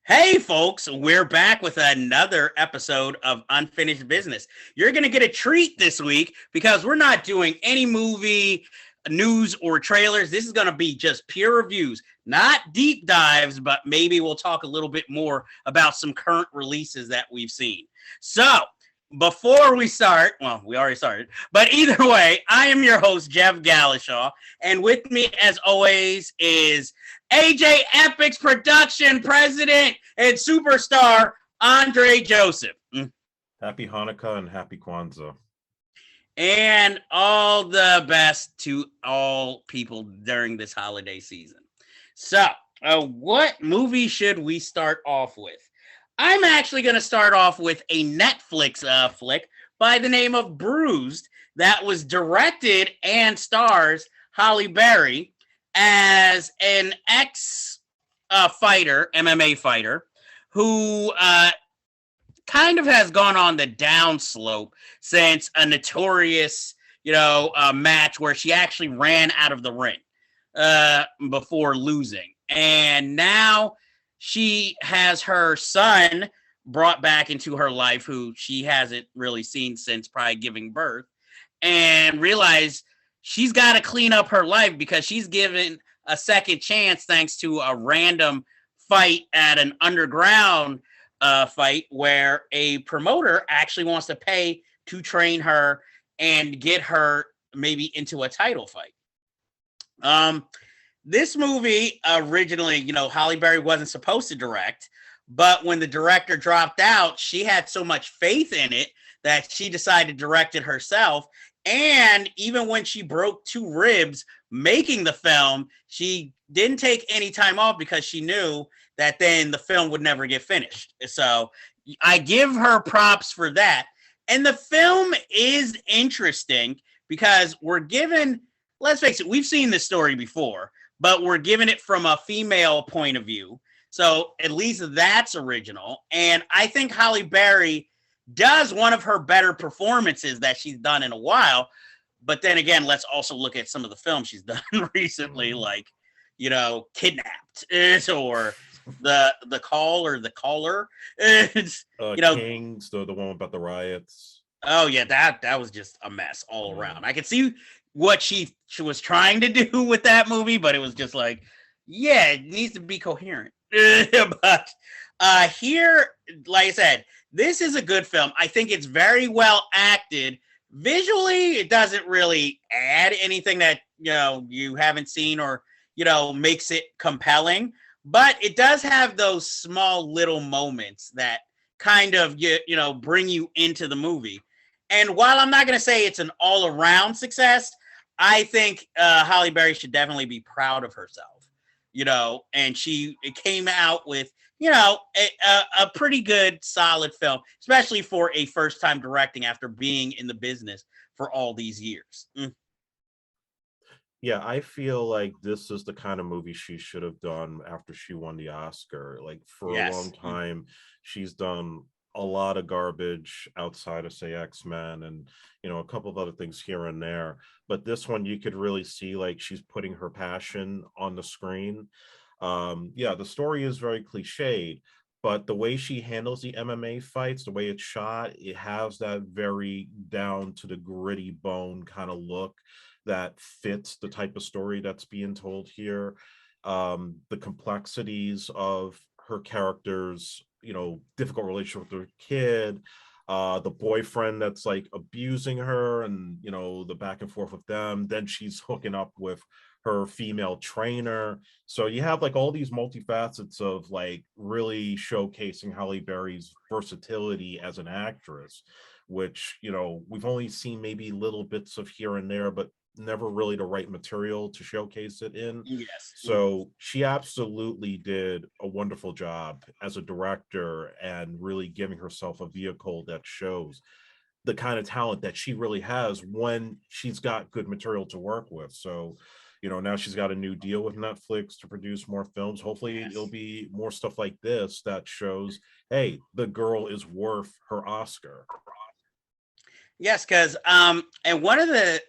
Hey, folks, we're back with another episode of Unfinished Business. You're going to get a treat this week because we're not doing any movie news or trailers. This is going to be just pure reviews, not deep dives, but maybe we'll talk a little bit more about some current releases that we've seen. So, before we start, well, we already started, but either way, I am your host, Jeff Gallishaw, and with me, as always, is AJ Epic's production president and superstar, Andre Joseph. Happy Hanukkah and happy Kwanzaa. And all the best to all people during this holiday season. So, what movie should we start off with? I'm actually going to start off with a Netflix flick by the name of Bruised that was directed and stars Halle Berry as an ex-fighter, MMA fighter, who kind of has gone on the downslope since a notorious, match where she actually ran out of the ring before losing. And now she has her son brought back into her life, who she hasn't really seen since probably giving birth, and realized she's got to clean up her life because she's given a second chance thanks to a random fight at an underground fight where a promoter actually wants to pay to train her and get her maybe into a title fight. This movie originally, Halle Berry wasn't supposed to direct, but when the director dropped out, she had so much faith in it that she decided to direct it herself. And even when she broke 2 ribs making the film, she didn't take any time off because she knew that then the film would never get finished. So I give her props for that. And the film is interesting because we're given, let's face it, we've seen this story before, but we're given it from a female point of view. So at least that's original. And I think Halle Berry does one of her better performances that she's done in a while. But then again, let's also look at some of the films she's done recently, like, Kidnapped or the Call or the Caller. Kings, the one about the riots. Oh yeah, that was just a mess all around. I could see what she was trying to do with that movie, but it was just like, yeah, it needs to be coherent. But here, like I said, this is a good film. I think it's very well acted. Visually, it doesn't really add anything that, you haven't seen or, makes it compelling. But it does have those small little moments that kind of, bring you into the movie. And while I'm not going to say it's an all-around success, I think Halle Berry should definitely be proud of herself, and she came out with, a pretty good, solid film, especially for a first-time directing after being in the business for all these years. Yeah, I feel like this is the kind of movie she should have done after she won the Oscar. Like, for a long time, she's done a lot of garbage outside of, say, X-Men and, a couple of other things here and there. But this one, you could really see, like, she's putting her passion on the screen. The story is very cliched, but the way she handles the MMA fights, the way it's shot, it has that very down to the gritty bone kind of look that fits the type of story that's being told here. The complexities of her character's, difficult relationship with her kid, the boyfriend that's like abusing her, and the back and forth with them. Then she's hooking up with her female trainer. So you have like all these multifacets of like really showcasing Halle Berry's versatility as an actress, which, we've only seen maybe little bits of here and there, but never really the right material to showcase it in. Yes. So she absolutely did a wonderful job as a director and really giving herself a vehicle that shows the kind of talent that she really has when she's got good material to work with. So, now she's got a new deal with Netflix to produce more films. Hopefully it'll be more stuff like this that shows, hey, the girl is worth her Oscar. Yes, because and one of the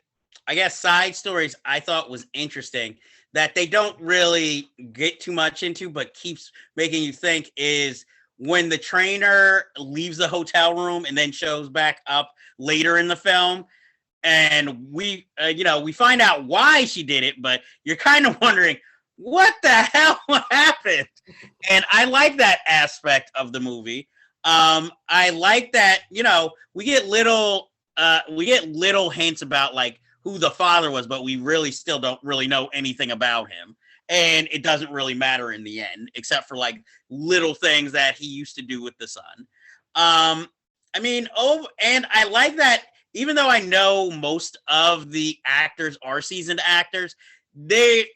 I guess, side stories I thought was interesting that they don't really get too much into, but keeps making you think is when the trainer leaves the hotel room and then shows back up later in the film. And we find out why she did it, but you're kind of wondering, what the hell happened? And I like that aspect of the movie. I like that, we get little hints about like who the father was, but we really still don't really know anything about him. And it doesn't really matter in the end, except for like little things that he used to do with the son. And I like that even though I know most of the actors are seasoned actors, they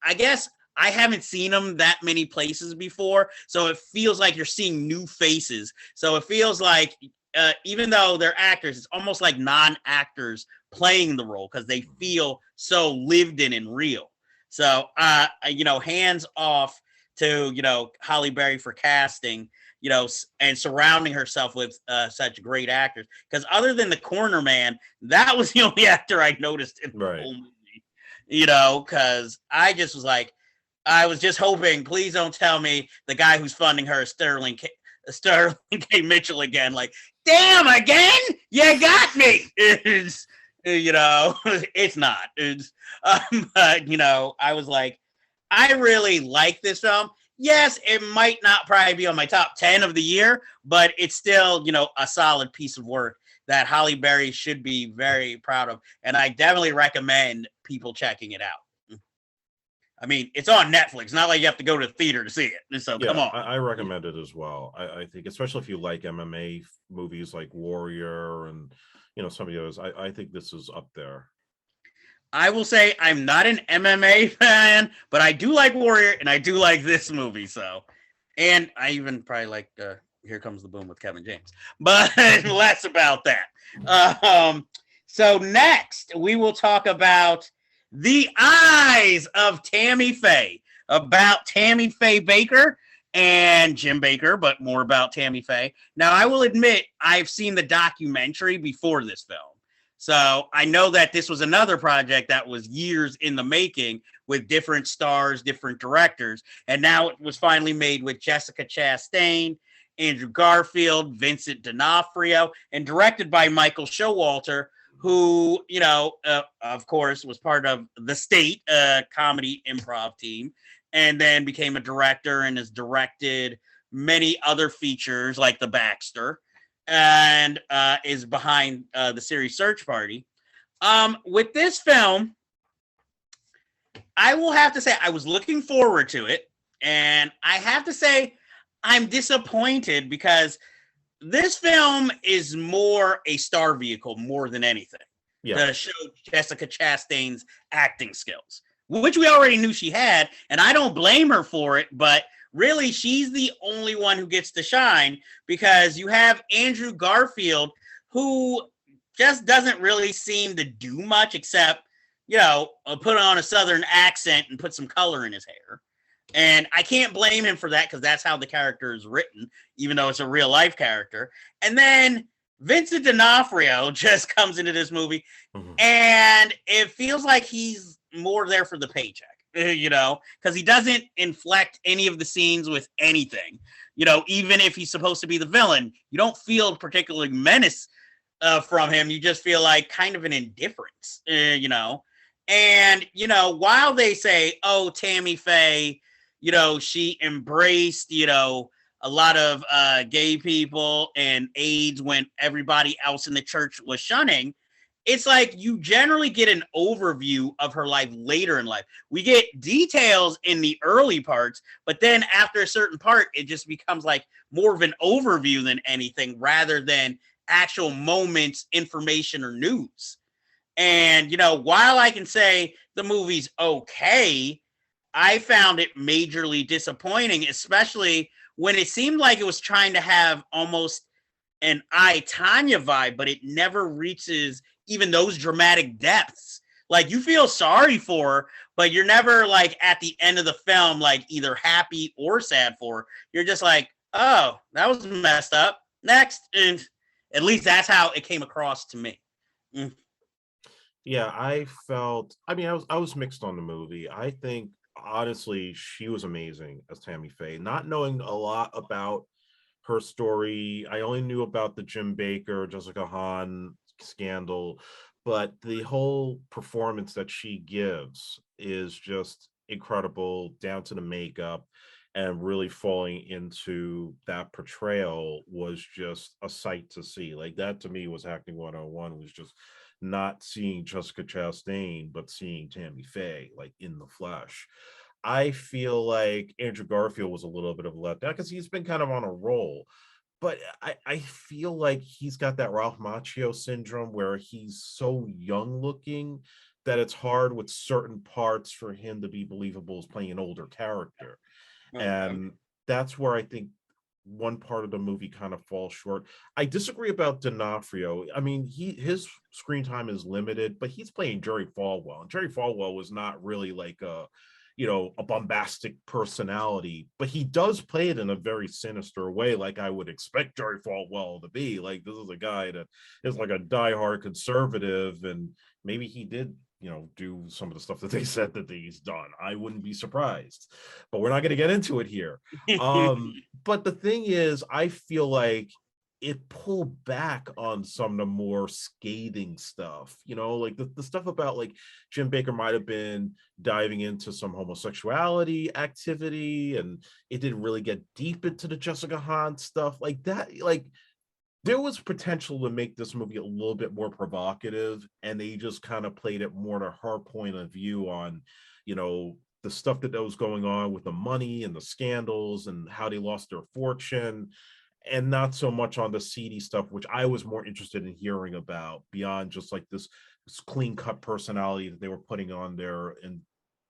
I guess I haven't seen them that many places before, so it feels like you're seeing new faces. So it feels like even though they're actors, it's almost like non-actors playing the role because they feel so lived in and real. So hands off to Halle Berry for casting, and surrounding herself with such great actors. Because other than the corner man, that was the only actor I noticed in the whole movie. Because I just was like, I was just hoping, please don't tell me the guy who's funding her is Sterling K. Mitchell again. Like, damn, again? You got me. It's not. It's, but, I was like, I really like this film. Yes, it might not probably be on my top 10 of the year, but it's still, a solid piece of work that Halle Berry should be very proud of. And I definitely recommend people checking it out. I mean, it's on Netflix. Not like you have to go to the theater to see it. So come on. I recommend it as well. I think, especially if you like MMA movies like Warrior and, some of those, I think this is up there. I will say I'm not an MMA fan, but I do like Warrior and I do like this movie. So, and I even probably like Here Comes the Boom with Kevin James, but less about that. So next we will talk about The Eyes of Tammy Faye, about Tammy Faye Baker and Jim Baker, but more about Tammy Faye. Now, I will admit I've seen the documentary before this film. So I know that this was another project that was years in the making with different stars, different directors. And now it was finally made with Jessica Chastain, Andrew Garfield, Vincent D'Onofrio, and directed by Michael Showalter, who, of course, was part of the State comedy improv team, and then became a director and has directed many other features like The Baxter, and is behind the series Search Party. With this film, I will have to say I was looking forward to it, and I have to say I'm disappointed because this film is more a star vehicle more than anything to show Jessica Chastain's acting skills, which we already knew she had, and I don't blame her for it, but really, she's the only one who gets to shine because you have Andrew Garfield, who just doesn't really seem to do much except, put on a Southern accent and put some color in his hair. And I can't blame him for that because that's how the character is written, even though it's a real life character. And then Vincent D'Onofrio just comes into this movie, and it feels like he's more there for the paycheck. Because he doesn't inflect any of the scenes with anything. Even if he's supposed to be the villain, you don't feel particularly menace from him. You just feel like kind of an indifference, And, while they say, oh, Tammy Faye, she embraced, a lot of gay people and AIDS when everybody else in the church was shunning, it's like you generally get an overview of her life later in life. We get details in the early parts, but then after a certain part, it just becomes like more of an overview than anything rather than actual moments, information, or news. And, while I can say the movie's okay, I found it majorly disappointing, especially when it seemed like it was trying to have almost an I, Tonya vibe, but it never reaches even those dramatic depths. Like, you feel sorry for her, but you're never like at the end of the film, like either happy or sad for her. You're just like, oh, that was messed up. Next. And at least that's how it came across to me. Yeah, I was mixed on the movie. I think honestly she was amazing as Tammy Faye. Not knowing a lot about her story, I only knew about the Jim Baker, Jessica Hahn scandal, but the whole performance that she gives is just incredible, down to the makeup, and really falling into that portrayal was just a sight to see. Like that to me was acting 101, was just not seeing Jessica Chastain, but seeing Tammy Faye like in the flesh. I feel like Andrew Garfield was a little bit of a letdown because he's been kind of on a roll. But I feel like he's got that Ralph Macchio syndrome where he's so young looking that it's hard with certain parts for him to be believable as playing an older character. Okay. And that's where I think one part of the movie kind of falls short. I disagree about D'Onofrio. I mean, his screen time is limited, but he's playing Jerry Falwell, and Jerry Falwell was not really like a bombastic personality, but he does play it in a very sinister way, like I would expect Jerry Falwell to be. Like this is a guy that is like a diehard conservative, and maybe he did do some of the stuff that they said that he's done. I wouldn't be surprised, but we're not going to get into it here. But the thing is, I feel like it pulled back on some of the more scathing stuff, like the stuff about like Jim Baker might have been diving into some homosexuality activity, and it didn't really get deep into the Jessica Hahn stuff like that. Like there was potential to make this movie a little bit more provocative, and they just kind of played it more to her point of view on, the stuff that was going on with the money and the scandals and how they lost their fortune, and not so much on the seedy stuff, which I was more interested in hearing about beyond just like this clean cut personality that they were putting on their in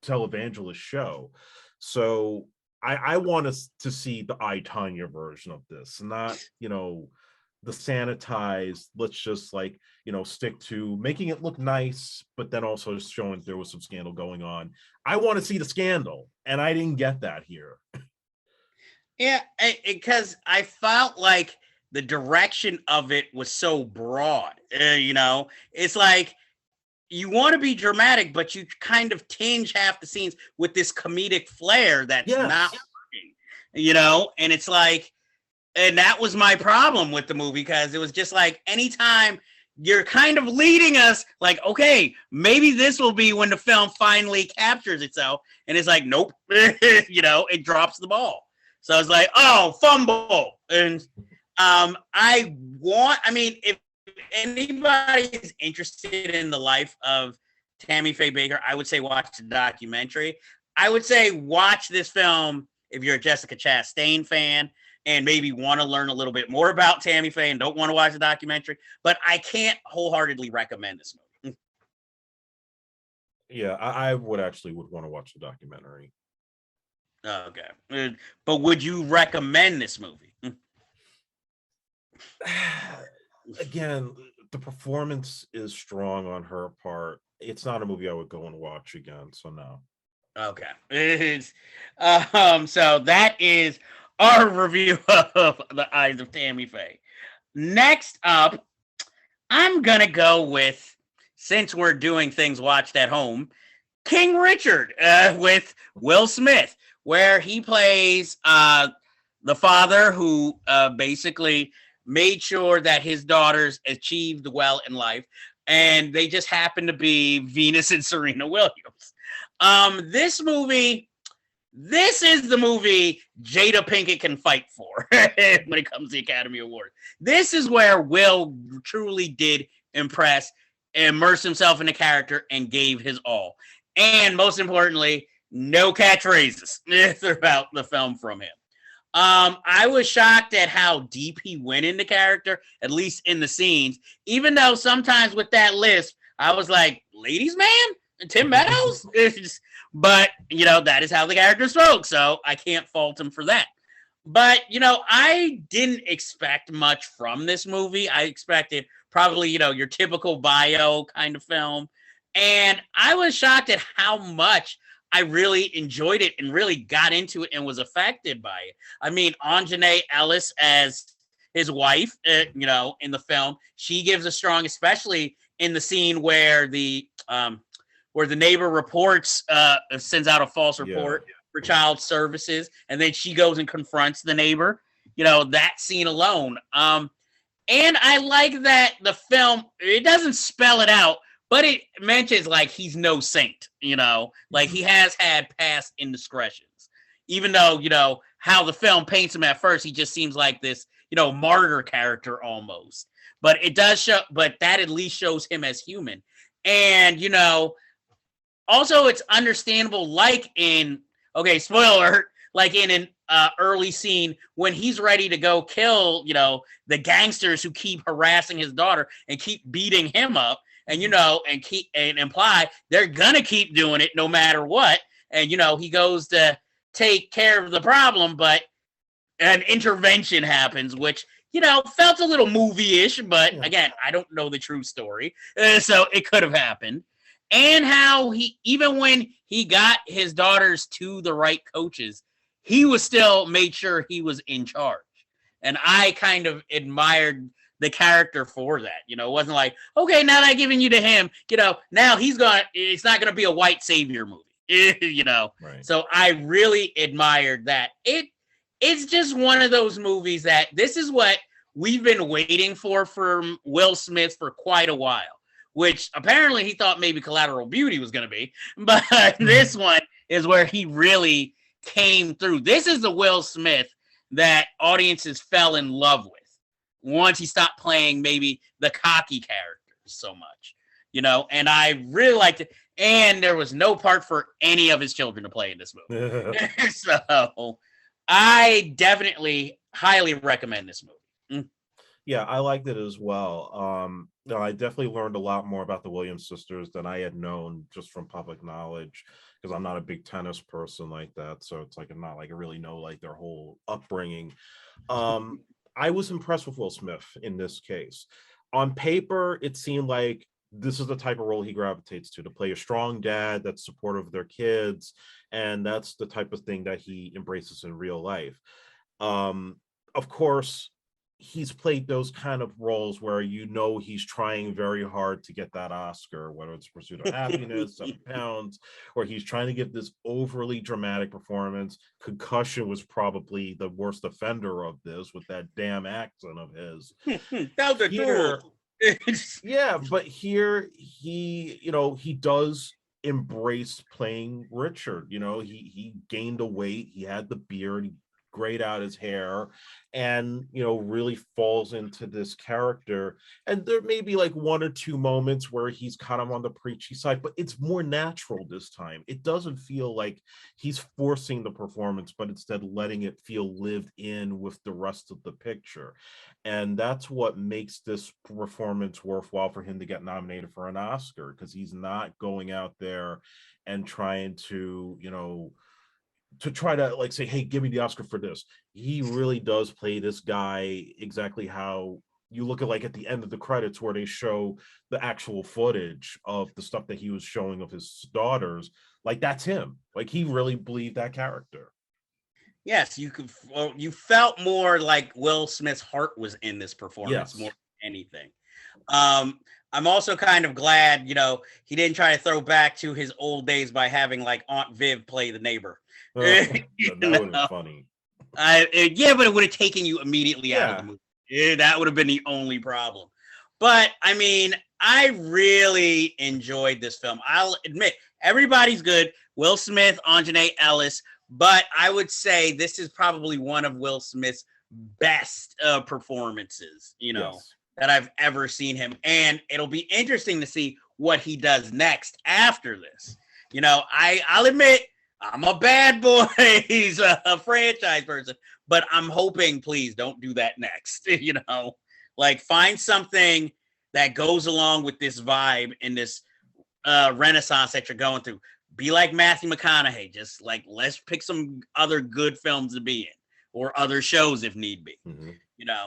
televangelist show. So I want us to see the I, Tanya version of this, not the sanitized, let's just like stick to making it look nice, but then also showing there was some scandal going on. I want to see the scandal, and I didn't get that here. Yeah, because I felt like the direction of it was so broad. It's like you want to be dramatic, but you kind of tinge half the scenes with this comedic flair that's not working. And it's like, and that was my problem with the movie, because it was just like anytime you're kind of leading us like, okay, maybe this will be when the film finally captures itself, and it's like, nope, it drops the ball. So it's like, oh, fumble. And if anybody is interested in the life of Tammy Faye Baker, I would say watch the documentary. I would say watch this film if you're a Jessica Chastain fan and maybe want to learn a little bit more about Tammy Faye and don't want to watch the documentary. But I can't wholeheartedly recommend this movie. Yeah, I would want to watch the documentary. Okay. But would you recommend this movie? Again, the performance is strong on her part. It's not a movie I would go and watch again, so no. Okay. So that is our review of The Eyes of Tammy Faye. Next up, I'm gonna go with, since we're doing things watched at home, King Richard with Will Smith, where he plays the father who basically made sure that his daughters achieved well in life, and they just happen to be Venus and Serena Williams. This is the movie Jada Pinkett can fight for when it comes to the Academy Award. This is where Will truly did immerse himself in the character, and gave his all. And most importantly, no catchphrases throughout the film from him. I was shocked at how deep he went into character, at least in the scenes, even though sometimes with that list, I was like, ladies man? Tim Meadows? But, that is how the character spoke, so I can't fault him for that. But, I didn't expect much from this movie. I expected probably, your typical bio kind of film. And I was shocked at how much I really enjoyed it and really got into it and was affected by it. I mean, Anjanae Ellis as his wife, in the film, she gives a strong, especially in the scene where the neighbor reports, sends out a false report for child services, and then she goes and confronts the neighbor. That scene alone. And I like that the film, it doesn't spell it out, but it mentions like he's no saint, like he has had past indiscretions. Even though, how the film paints him at first, he just seems like this, martyr character almost. But it does show, but that at least shows him as human. And, also it's understandable, like in, okay, spoiler alert, like in an early scene when he's ready to go kill, the gangsters who keep harassing his daughter and keep beating him up, and and imply they're gonna keep doing it no matter what. And he goes to take care of the problem, but an intervention happens, which felt a little movie-ish, but again, I don't know the true story, so it could have happened. And how even when he got his daughters to the right coaches, he was still made sure he was in charge. And I kind of admired the character for that. It wasn't like, okay, now that I'm giving you to him, now it's not going to be a white savior movie, Right. So I really admired that. It's just one of those movies that this is what we've been waiting for from Will Smith for quite a while, which apparently he thought maybe Collateral Beauty was going to be. But this one is where he really came through. This is the Will Smith that audiences fell in love with once he stopped playing maybe the cocky characters so much, and I really liked it. And there was no part for any of his children to play in this movie. So I definitely highly recommend this movie. Yeah, I liked it as well. I definitely learned a lot more about the Williams sisters than I had known just from public knowledge, because I'm not a big tennis person like that. So it's like I'm not like I really know like their whole upbringing. I was impressed with Will Smith in this case. On paper, it seemed like this is the type of role he gravitates to play a strong dad that's supportive of their kids, and that's the type of thing that he embraces in real life. Of course, he's played those kind of roles where he's trying very hard to get that Oscar, whether it's Pursuit of Happiness, 7 Pounds, or he's trying to give this overly dramatic performance. Concussion was probably the worst offender of this with that damn accent of his. That was a tool. Yeah, but here he does embrace playing Richard. He gained a weight, he had the beard, he grayed out his hair, and really falls into this character. And there may be like 1 or 2 moments where he's kind of on the preachy side, but it's more natural this time. It doesn't feel like he's forcing the performance, but instead letting it feel lived in with the rest of the picture. And that's what makes this performance worthwhile for him to get nominated for an Oscar, because he's not going out there and trying to try to like say, hey, give me the Oscar for this. He really does play this guy exactly how you look at like at the end of the credits where they show the actual footage of the stuff that he was showing of his daughters. Like that's him. Like he really believed that character. Yes, you felt more like Will Smith's heart was in this performance more than anything. I'm also kind of glad, he didn't try to throw back to his old days by having like Aunt Viv play the neighbor. That would have been funny. But it would have taken you immediately out of the movie. Yeah, that would have been the only problem. But I mean, I really enjoyed this film. I'll admit, everybody's good. Will Smith, Anjanae Ellis, but I would say this is probably one of Will Smith's best performances, that I've ever seen him. And it'll be interesting to see what he does next after this. I'll admit, I'm a Bad Boys a franchise person, but I'm hoping, please don't do that next. Like find something that goes along with this vibe and this renaissance that you're going through. Be like Matthew McConaughey. Just like, let's pick some other good films to be in or other shows if need be.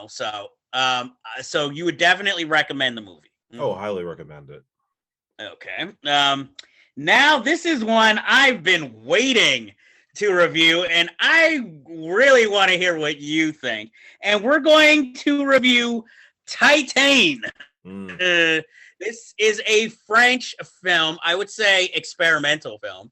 So you would definitely recommend the movie. Oh, highly recommend it. Okay. Now this is one I've been waiting to review, and I really want to hear what you think. And we're going to review Titan. This is a French film. I would say experimental film.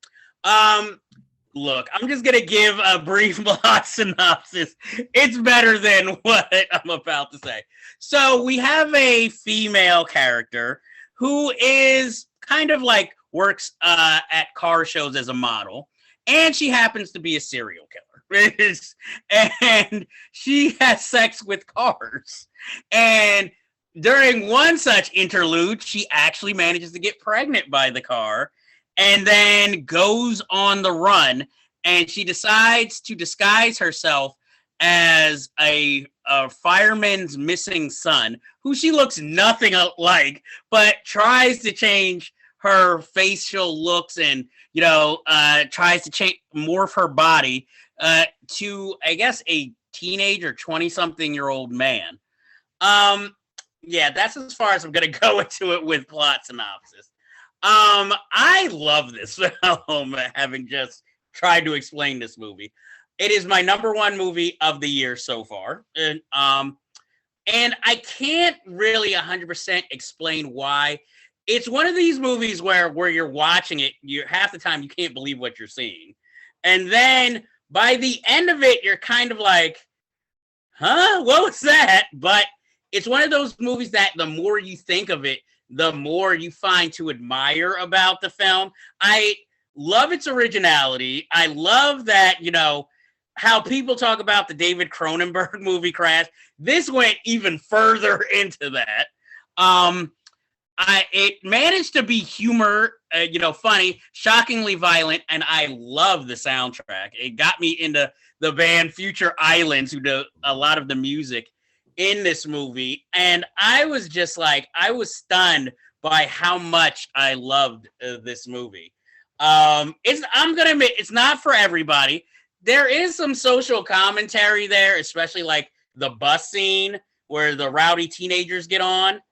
Look, I'm just gonna give a brief plot synopsis. It's better than what I'm about to say. So we have a female character who is kind of like works at car shows as a model, and she happens to be a serial killer. And she has sex with cars. And during one such interlude, she actually manages to get pregnant by the car and then goes on the run. And she decides to disguise herself as a fireman's missing son, who she looks nothing like, but tries to change her facial looks and, tries to morph her body to, I guess, a teenager, 20-something-year-old man. Yeah, that's as far as I'm going to go into it with plot synopsis. I love this film, having just tried to explain this movie. It is my number one movie of the year so far. And I can't really 100% explain why. It's one of these movies where you're watching it, half the time you can't believe what you're seeing. And then by the end of it, you're kind of like, huh, what was that? But it's one of those movies that the more you think of it, the more you find to admire about the film. I love its originality. I love that, how people talk about the David Cronenberg movie Crash. This went even further into that. It managed to be humor, funny, shockingly violent, and I love the soundtrack. It got me into the band Future Islands, who do a lot of the music in this movie, and I was just like, I was stunned by how much I loved this movie. I'm gonna admit, it's not for everybody. There is some social commentary there, especially like the bus scene where the rowdy teenagers get on.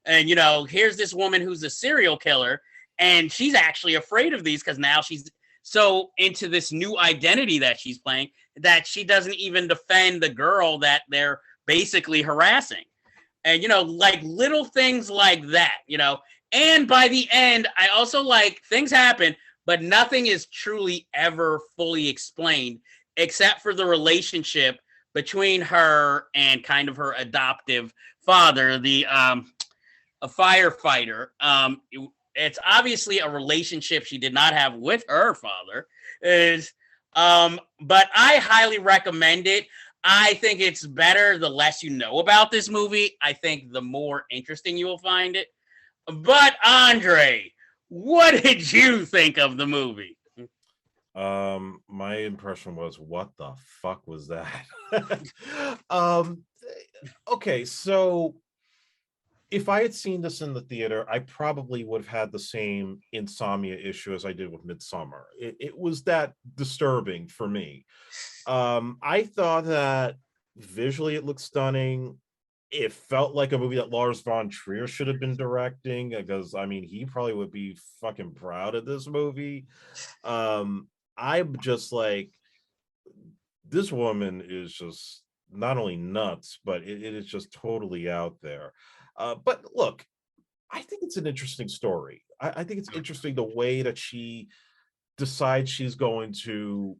And, here's this woman who's a serial killer, and she's actually afraid of these because now she's so into this new identity that she's playing that she doesn't even defend the girl that they're basically harassing. And, like little things like that, And by the end, I also like things happen, but nothing is truly ever fully explained except for the relationship between her and kind of her adoptive father, a firefighter. It's obviously a relationship she did not have with her father. But I highly recommend it. I think it's better the less you know about this movie. I think the more interesting you will find it. But Andre, what did you think of the movie? My impression was, what the fuck was that? Okay, so if I had seen this in the theater, I probably would have had the same insomnia issue as I did with Midsommar. It was that disturbing for me. I thought that visually it looked stunning. It felt like a movie that Lars von Trier should have been directing, because he probably would be fucking proud of this movie. I'm just like, this woman is just not only nuts, but it is just totally out there. But look, I think it's an interesting story. I think it's interesting the way that she decides she's going to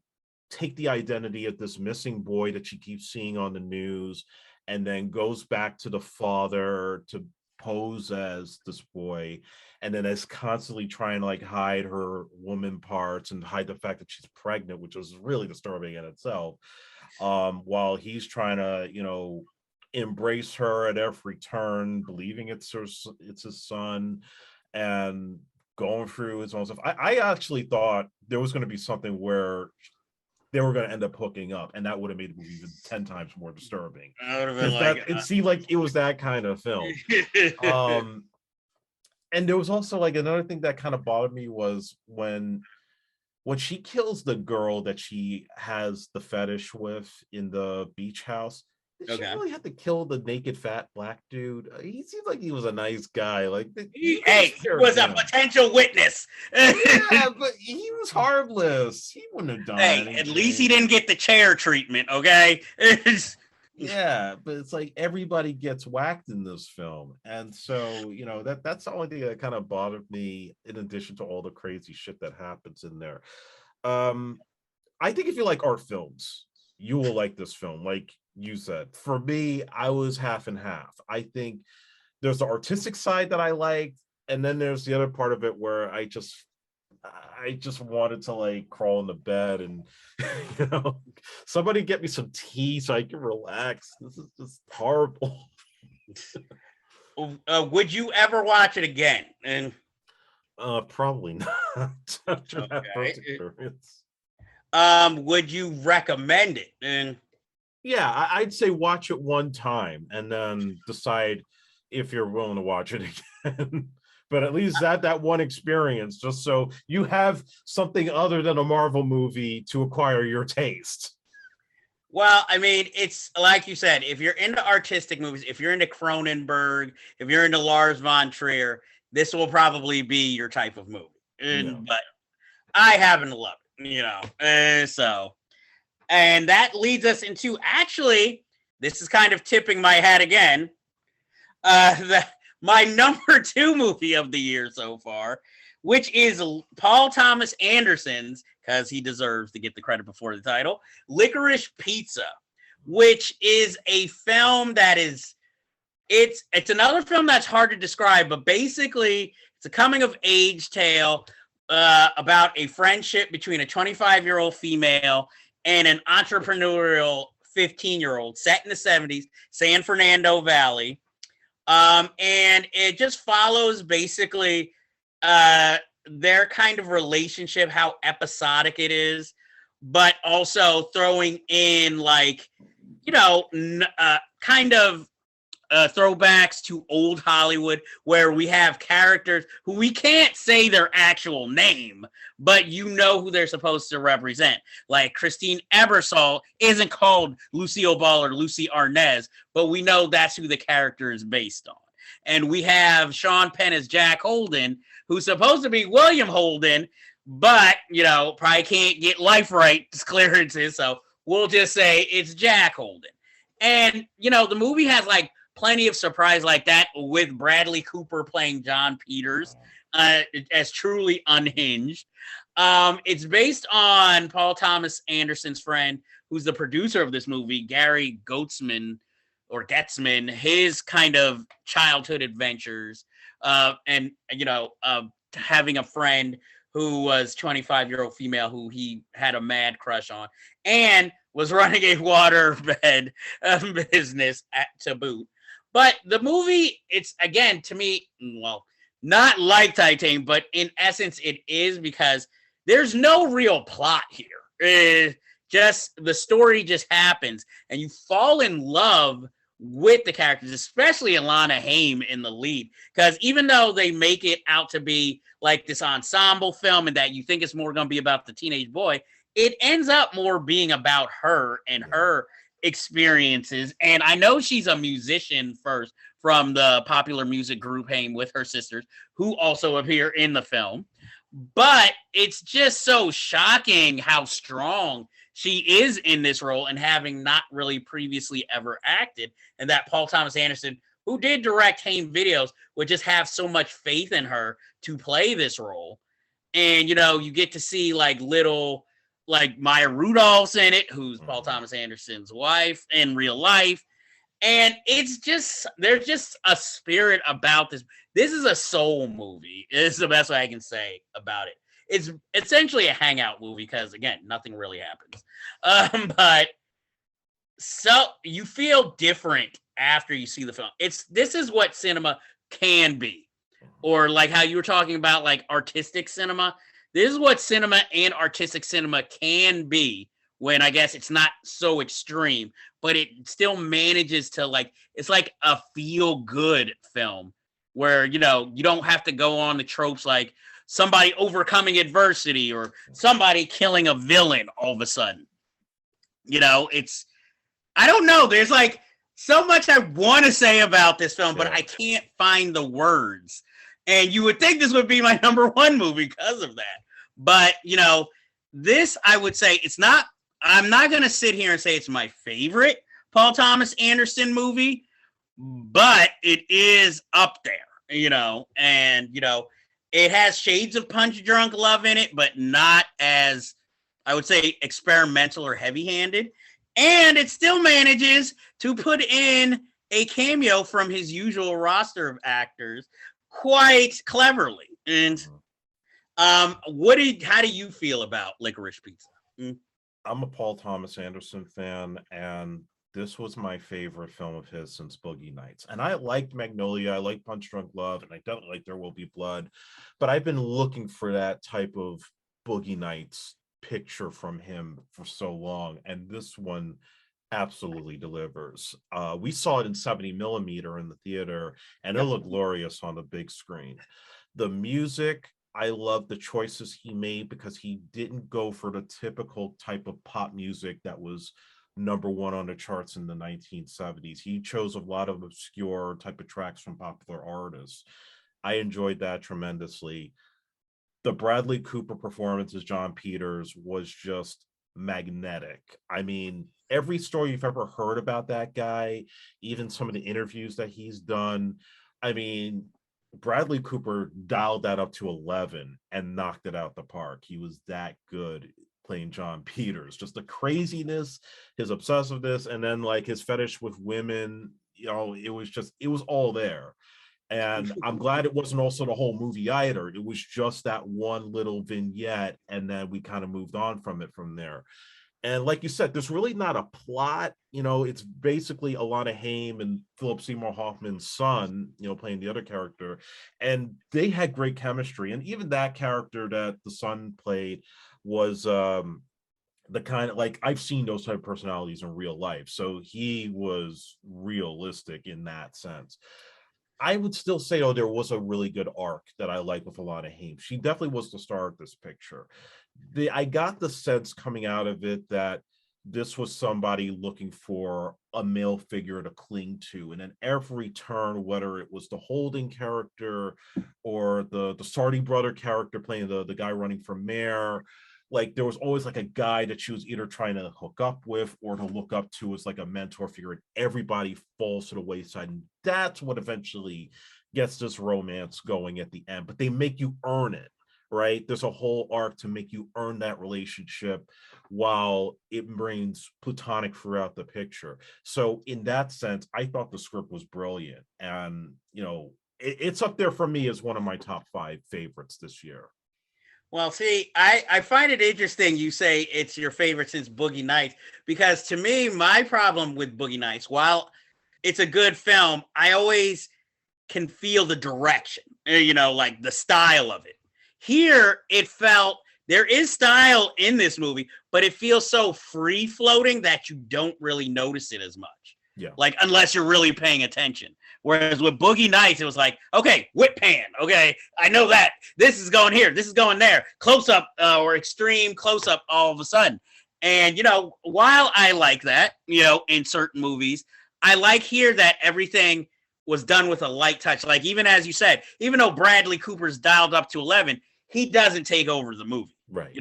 take the identity of this missing boy that she keeps seeing on the news, and then goes back to the father to pose as this boy, and then is constantly trying to like hide her woman parts and hide the fact that she's pregnant, which was really disturbing in itself, while he's trying to embrace her at every turn, believing it's his son, and going through his own stuff. I actually thought there was going to be something where they were going to end up hooking up, and that would have made the movie even 10 times more disturbing. It seemed like it was that kind of film. And there was also like another thing that kind of bothered me was when she kills the girl that she has the fetish with in the beach house. Did she really have to kill the naked fat black dude? He seemed like he was a nice guy. Like, he was a potential witness. Yeah, but he was harmless. He wouldn't have done anything. At least he didn't get the chair treatment, okay? Yeah, but it's like everybody gets whacked in this film. And so, that's the only thing that kind of bothered me in addition to all the crazy shit that happens in there. Um, I think if you like art films, you will like this film. Like you said, for me, I was half and half. I think there's the artistic side that I liked, and then there's the other part of it where I just wanted to like crawl in the bed and somebody get me some tea so I can relax. This is just horrible. Would you ever watch it again? And probably not after that first okay. experience. Would you recommend it? And Yeah, I'd say watch it one time and then decide if you're willing to watch it again. But at least that one experience, just so you have something other than a Marvel movie to acquire your taste. well, I mean, it's like you said, if you're into artistic movies, if you're into Cronenberg, if you're into Lars von Trier, this will probably be your type of movie. But I happen to love it, and that leads us into, actually, this is kind of tipping my hat again. My number 2 movie of the year so far, which is Paul Thomas Anderson's, because he deserves to get the credit before the title, Licorice Pizza, which is a film that it's another film that's hard to describe, but basically it's a coming of age tale about a friendship between a 25-year-old female and an entrepreneurial 15-year-old set in the 70s, San Fernando Valley. And it just follows basically their kind of relationship, how episodic it is, but also throwing in kind of throwbacks to old Hollywood, where we have characters who we can't say their actual name, but who they're supposed to represent. Like Christine Ebersol isn't called Lucille Ball or Lucy Arnaz, but we know that's who the character is based on. And we have Sean Penn as Jack Holden, who's supposed to be William Holden, but, probably can't get life rights clearances, so we'll just say it's Jack Holden. And, the movie has, plenty of surprise like that, with Bradley Cooper playing John Peters as truly unhinged. It's based on Paul Thomas Anderson's friend, who's the producer of this movie, Gary Goetzman, his kind of childhood adventures, and having a friend who was 25-year-old female who he had a mad crush on, and was running a waterbed business to boot. But the movie, it's, again, to me, not like Titanium, but in essence it is, because there's no real plot here. Just the story just happens, and you fall in love with the characters, especially Alana Haim in the lead, because even though they make it out to be like this ensemble film and that you think it's more going to be about the teenage boy, it ends up more being about her and her experiences. And I know she's a musician first from the popular music group Haim with her sisters, who also appear in the film. But it's just so shocking how strong she is in this role, and having not really previously ever acted, and that Paul Thomas Anderson, who did direct Haim videos, would just have so much faith in her to play this role. And, you get to see little Maya Rudolph's in it, who's Paul Thomas Anderson's wife in real life. And it's just, there's just a spirit about this. This is a soul movie. It's the best way I can say about it. It's essentially a hangout movie because, again, nothing really happens. But so you feel different after you see the film. This is what cinema can be. Or how you were talking about artistic cinema. This is what cinema and artistic cinema can be, when I guess it's not so extreme, but it still manages to it's like a feel-good film where, you don't have to go on the tropes like somebody overcoming adversity or somebody killing a villain all of a sudden. I don't know. There's so much I want to say about this film, but I can't find the words. And you would think this would be my number 1 movie because of that. But, this, I would say, I'm not going to sit here and say it's my favorite Paul Thomas Anderson movie, but it is up there, and it has shades of Punch Drunk Love in it, but not as, I would say, experimental or heavy-handed. And it still manages to put in a cameo from his usual roster of actors quite cleverly. And how do you feel about Licorice Pizza? I'm a Paul Thomas Anderson fan, and this was my favorite film of his since Boogie Nights. And I liked Magnolia, I liked Punch Drunk Love, and I definitely like There Will Be Blood. But I've been looking for that type of Boogie Nights picture from him for so long, and this one absolutely delivers. We saw it in 70 millimeter in the theater, and it looked glorious on the big screen. The music, I love the choices he made because he didn't go for the typical type of pop music that was number one on the charts in the 1970s. He chose a lot of obscure type of tracks from popular artists. I enjoyed that tremendously. The Bradley Cooper performance as John Peters was just magnetic. I mean, every story you've ever heard about that guy, even some of the interviews that he's done, I mean, Bradley Cooper dialed that up to 11 and knocked it out the park. He was that good playing John Peters. Just the craziness, his obsessiveness, and then like his fetish with women, it was all there. And I'm glad it wasn't also the whole movie either. It was just that one little vignette, and then we kind of moved on from it from there. And like you said, there's really not a plot. It's basically Alana Haim and Philip Seymour Hoffman's son, playing the other character. And they had great chemistry. And even that character that the son played was the kind of, like, I've seen those type of personalities in real life. So he was realistic in that sense. I would still say, there was a really good arc that I like with Alana Haim. She definitely was the star of this picture. I got the sense coming out of it that this was somebody looking for a male figure to cling to. And in every turn, whether it was the Holden character or the Sardi brother character playing the guy running for mayor, like there was always like a guy that she was either trying to hook up with or to look up to as like a mentor figure, and everybody falls to the wayside. And that's what eventually gets this romance going at the end. But they make you earn it, right? There's a whole arc to make you earn that relationship while it remains platonic throughout the picture. So in that sense, I thought the script was brilliant. And, it's up there for me as one of my top 5 favorites this year. Well, see, I find it interesting you say it's your favorite since Boogie Nights, because to me, my problem with Boogie Nights, while it's a good film, I always can feel the direction, like the style of it. Here, it felt, there is style in this movie, but it feels so free-floating that you don't really notice it as much. Yeah. Like, unless you're really paying attention. Whereas with Boogie Nights, it was like, okay, whip pan. Okay, I know that. This is going here. This is going there. Close up or extreme close up all of a sudden. And, while I like that, in certain movies, I like here that everything was done with a light touch. Like, even as you said, even though Bradley Cooper's dialed up to 11, he doesn't take over the movie. Right.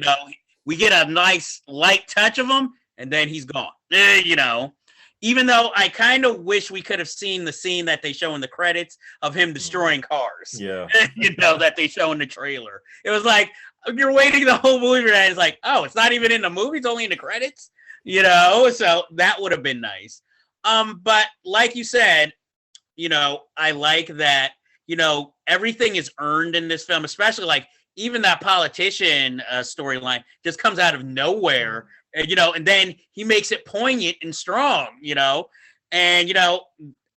We get a nice light touch of him, and then he's gone. Even though I kind of wish we could have seen the scene that they show in the credits of him destroying cars. Yeah. That they show in the trailer. It was like, you're waiting the whole movie, and it's like, oh, it's not even in the movie, it's only in the credits. So that would have been nice. But like you said, I like that, everything is earned in this film, especially like even that politician storyline just comes out of nowhere. And then he makes it poignant and strong, and,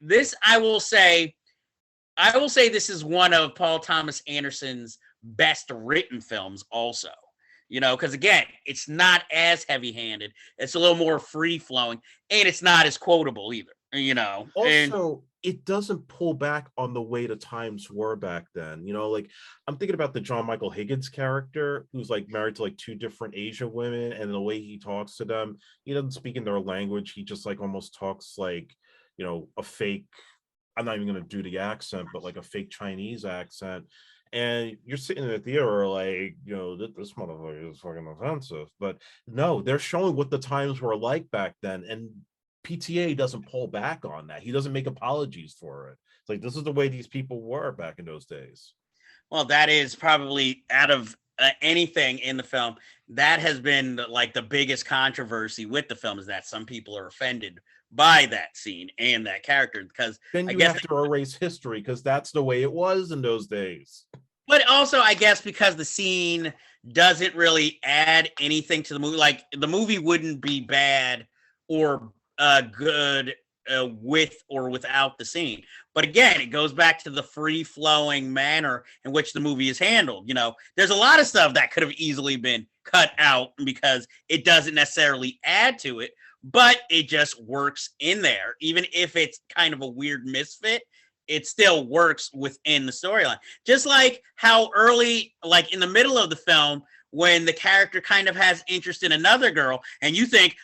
this, I will say this is one of Paul Thomas Anderson's best written films also, because again, it's not as heavy handed. It's a little more free flowing, and it's not as quotable either, Also, it doesn't pull back on the way the times were back then. Like, I'm thinking about the John Michael Higgins character, who's like married to like 2 different Asian women, and the way he talks to them, he doesn't speak in their language. He just like almost talks like, a fake, I'm not even going to do the accent, but like a fake Chinese accent. And you're sitting in the theater like, this motherfucker is fucking offensive. But no, they're showing what the times were like back then. And PTA doesn't pull back on that. He doesn't make apologies for it. It's like, this is the way these people were back in those days. Well, that is probably out of anything in the film, that has been like the biggest controversy with the film, is that some people are offended by that scene and that character, because then you have to erase history because that's the way it was in those days. But also, I guess because the scene doesn't really add anything to the movie, like the movie wouldn't be bad or good with or without the scene. But again, it goes back to the free-flowing manner in which the movie is handled. You know, there's a lot of stuff that could have easily been cut out because it doesn't necessarily add to it, but it just works in there. Even if it's kind of a weird misfit, it still works within the storyline. Just like how early, like in the middle of the film, when the character kind of has interest in another girl and you think,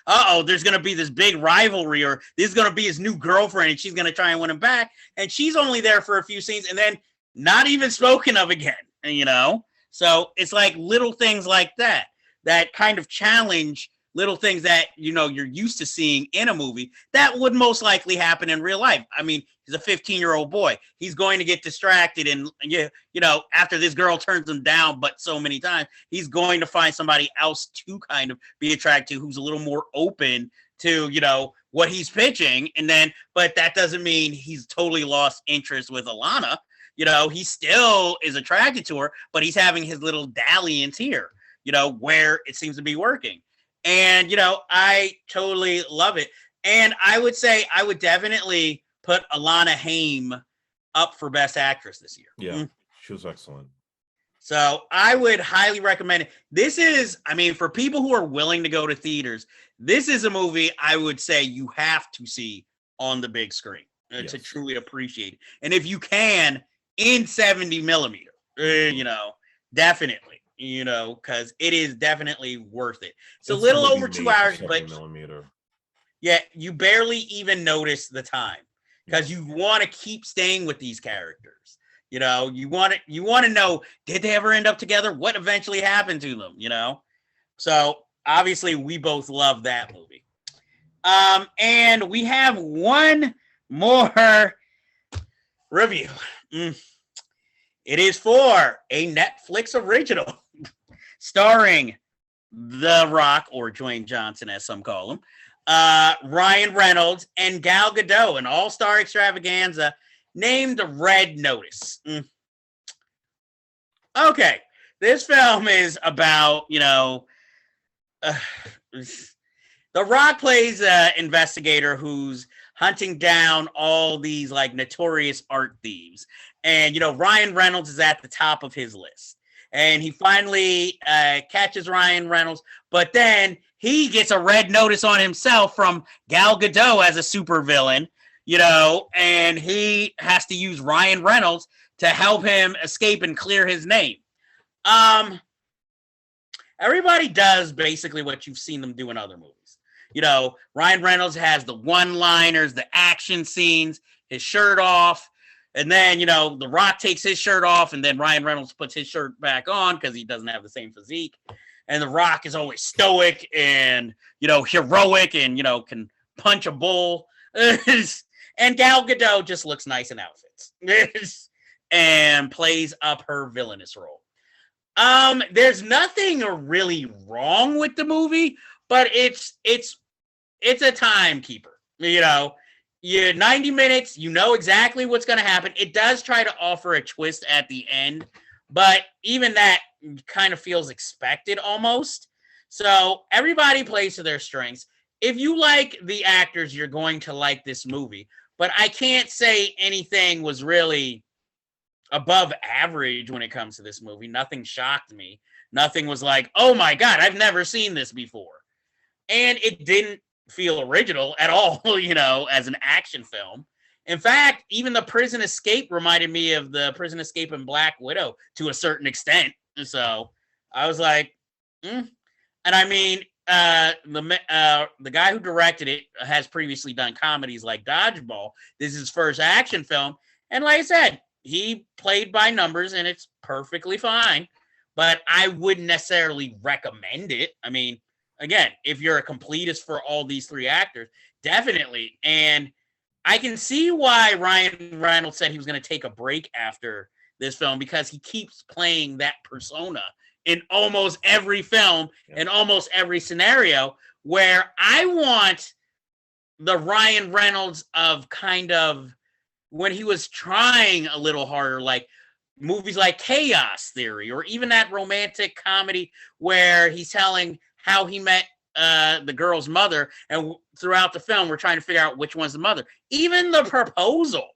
there's going to be this big rivalry, or this is going to be his new girlfriend and she's going to try and win him back. And she's only there for a few scenes and then not even spoken of again, you know? So it's like little things like that, that kind of challenge little things that, you know, you're used to seeing in a movie that would most likely happen in real life. I mean, he's a 15-year-old boy. He's going to get distracted. And, you know, after this girl turns him down, but so many times, he's going to find somebody else to kind of be attracted to who's a little more open to, you know, what he's pitching. And then, but that doesn't mean he's totally lost interest with Alana. You know, he still is attracted to her, but he's having his little dalliance here, you know, where it seems to be working. And, you know, I totally love it. And I would say I would definitely put Alana Haim up for Best Actress this year. Yeah, she was excellent. So I would highly recommend it. This is, I mean, for people who are willing to go to theaters, this is a movie I would say you have to see on the big screen to truly appreciate it. And if you can, in 70 millimeter, you know, definitely. You know, because it is definitely worth it. It's a little over 2 hours, but yeah, you barely even notice the time because you want to keep staying with these characters. You know, you want to know, did they ever end up together? What eventually happened to them? You know, so obviously we both love that movie. And we have one more review. It is for a Netflix original starring The Rock, or Dwayne Johnson, as some call him, Ryan Reynolds, and Gal Gadot, an all-star extravaganza named Red Notice. Okay, this film is about, you know, The Rock plays an investigator who's hunting down all these like notorious art thieves. And, you know, Ryan Reynolds is at the top of his list. And he finally catches Ryan Reynolds, but then he gets a red notice on himself from Gal Gadot as a supervillain, you know, and he has to use Ryan Reynolds to help him escape and clear his name. Everybody does basically what you've seen them do in other movies. You know, Ryan Reynolds has the one-liners, the action scenes, his shirt off. And then, you know, The Rock takes his shirt off, and then Ryan Reynolds puts his shirt back on because he doesn't have the same physique. And The Rock is always stoic and, you know, heroic and, you know, can punch a bull. And Gal Gadot just looks nice in outfits and plays up her villainous role. There's nothing really wrong with the movie, but it's a timekeeper, you know. You're 90 minutes, you know exactly what's going to happen. It does try to offer a twist at the end, but even that kind of feels expected almost. So everybody plays to their strengths. If you like the actors, you're going to like this movie. But I can't say anything was really above average when it comes to this movie. Nothing shocked me. Nothing was like, oh my God, I've never seen this before. And it didn't feel original at all, you know, as an action film. In fact, even the prison escape reminded me of the prison escape in Black Widow to a certain extent. So I was like, And I mean, the guy who directed it has previously done comedies like Dodgeball. This is his first action film. And like I said, he played by numbers and it's perfectly fine. But I wouldn't necessarily recommend it. I mean, again, if you're a completist for all these three actors, definitely. And I can see why Ryan Reynolds said he was going to take a break after this film, because he keeps playing that persona in almost every film, in almost every scenario, where I want the Ryan Reynolds of kind of when he was trying a little harder, like movies like Chaos Theory, or even that romantic comedy where he's telling how he met the girl's mother, and throughout the film we're trying to figure out which one's the mother. Even The Proposal,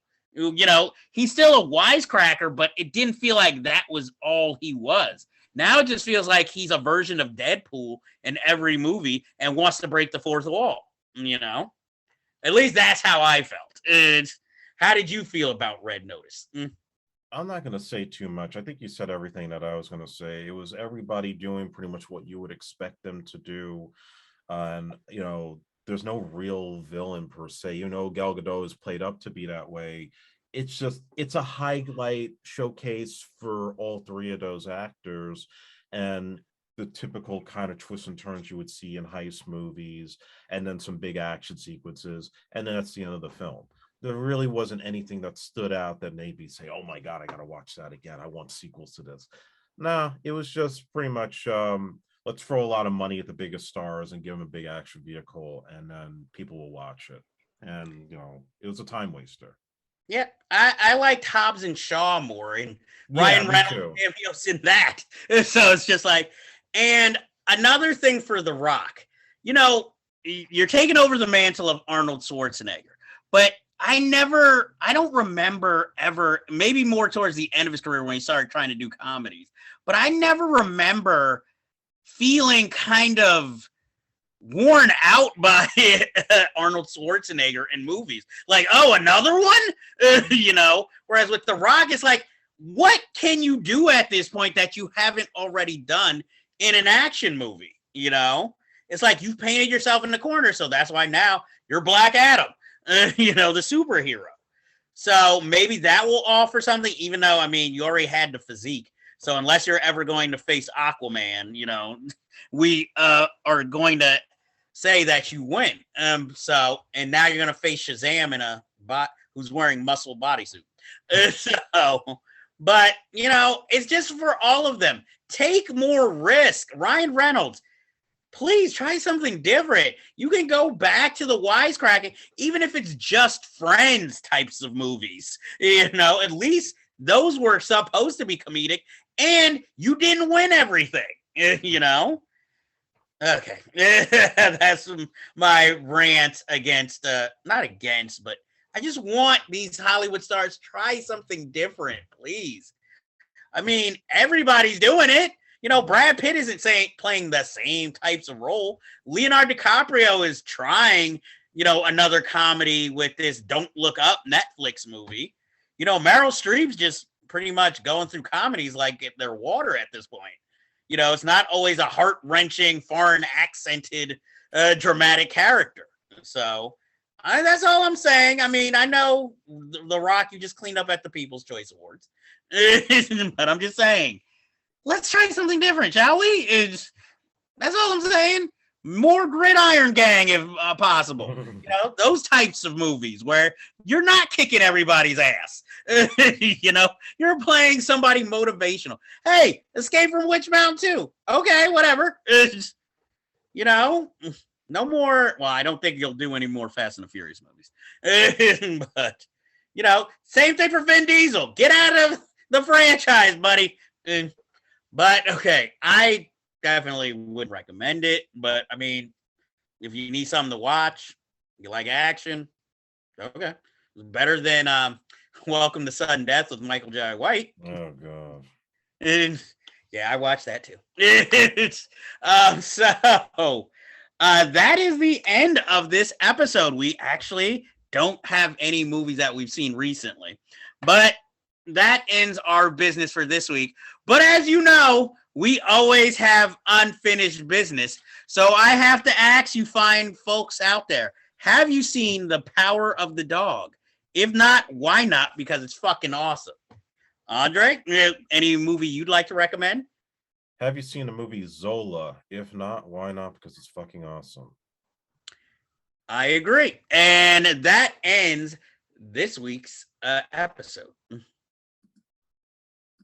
he's still a wisecracker, but it didn't feel like that was all he was. Now it just feels like he's a version of Deadpool in every movie and wants to break the fourth wall. At least that's how I felt. How did you feel about Red Notice? I'm not going to say too much. I think you said everything that I was going to say. It was everybody doing pretty much what you would expect them to do. And, there's no real villain per se. Gal Gadot is played up to be that way. It's a highlight showcase for all three of those actors. And the typical kind of twists and turns you would see in heist movies, and then some big action sequences. And then that's the end of the film. There really wasn't anything that stood out that made me say, oh my God, I got to watch that again. I want sequels to this. No, it was just pretty much, let's throw a lot of money at the biggest stars and give them a big action vehicle, and then people will watch it. And, it was a time waster. Yeah, I liked Hobbs and Shaw more, and Ryan Reynolds cameos in that. So it's just like, and another thing for The Rock, you're taking over the mantle of Arnold Schwarzenegger, but I don't remember ever, maybe more towards the end of his career when he started trying to do comedies, but I never remember feeling kind of worn out by Arnold Schwarzenegger in movies. Like, oh, another one? Whereas with The Rock, it's like, what can you do at this point that you haven't already done in an action movie? It's like you've painted yourself in the corner, so that's why now you're Black Adam. The superhero. So maybe that will offer something, even though, you already had the physique. So unless you're ever going to face Aquaman, we are going to say that you win. And now you're going to face Shazam in a bot who's wearing muscle bodysuit. But, it's just for all of them. Take more risk. Ryan Reynolds, please try something different. You can go back to the wisecracking, even if it's just Friends types of movies. At least those were supposed to be comedic, and you didn't win everything. Okay. That's my rant against, not against, but I just want these Hollywood stars try something different, please. Everybody's doing it. Brad Pitt isn't playing the same types of role. Leonardo DiCaprio is trying, another comedy with this Don't Look Up Netflix movie. Meryl Streep's just pretty much going through comedies like if they're water at this point. It's not always a heart-wrenching, foreign accented, dramatic character. So that's all I'm saying. I know The Rock, you just cleaned up at the People's Choice Awards. But I'm just saying, let's try something different, shall we? That's all I'm saying. More Gridiron Gang, if possible. Those types of movies where you're not kicking everybody's ass. You're playing somebody motivational. Hey, Escape from Witch Mountain 2. Okay, whatever. No more. Well, I don't think you'll do any more Fast and the Furious movies. But, same thing for Vin Diesel. Get out of the franchise, buddy. But okay, I definitely would recommend it. But if you need something to watch, you like action, okay, it's better than Welcome to Sudden Death with Michael Jai White. Oh god. And yeah, I watched that too. That is the end of this episode. We actually don't have any movies that we've seen recently, but that ends our business for this week. But as you know, we always have unfinished business. So I have to ask you fine folks out there, have you seen The Power of the Dog? If not, why not? Because it's fucking awesome. Andre, any movie you'd like to recommend? Have you seen the movie Zola? If not, why not? Because it's fucking awesome. I agree. And that ends this week's episode.